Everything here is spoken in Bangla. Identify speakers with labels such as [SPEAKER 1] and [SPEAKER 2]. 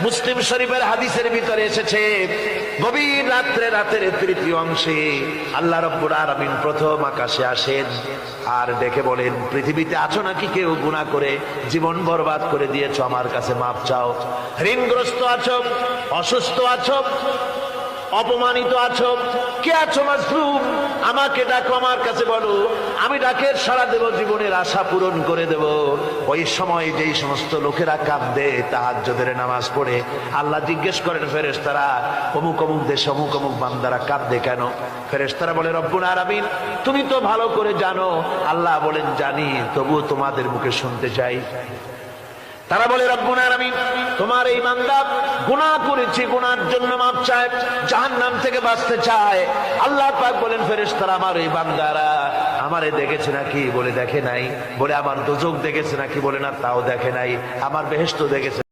[SPEAKER 1] মুসলিম শরীফের হাদিসের ভিতরে এসেছে, গভীর রাত্রে, রাতের তৃতীয় অংশে আল্লাহ রাব্বুল আলামিন প্রথম আকাশে আসেন আর ডেকে বলেন, পৃথিবীতে আছো নাকি কেউ গুনাহ করে জীবন বরবাদ করে দিয়েছো, আমার কাছে মাপ চাও। ঋণগ্রস্ত আছো, অসুস্থ আছো, অপমানিত আছো, কে আছো মাসরুম, আমাকে ডাকো, আমার কাছে বলো, আমি ডাকের সাড়া দেব, জীবনের আশা পূরণ করে দেব। ওই সময় যেই সমস্ত লোকেরা কাঁদে তাহাজ্জুদের নামাজ পড়ে, আল্লাহ জিজ্ঞেস করেন ফেরেশতারা, অমুক অমুক দেশে অমুক অমুক বান্দারা কাঁদে কেন? ফেরেশতারা বলে, রব্বুল আলামিন তুমি তো ভালো করে জানো। আল্লাহ বলেন, জানি, তবুও তোমাদের মুখে শুনতে চাই। তারা বলে, রব্বুল আলামিন তোমার এই বান্দা গুনাহ করেছে, গুনার জন্য মাপ চায়, জাহান্নাম থেকে বাঁচতে চায়। আল্লাহ পাক বলেন, ফেরেশতারা আমার এই বান্দারা আমারে দেখেছে নাকি? বলে দেখে নাই। বলে আমার দোজখ দেখেছে নাকি? বলে না, তাও দেখে নাই। আমার বেহেশত দেখেছে।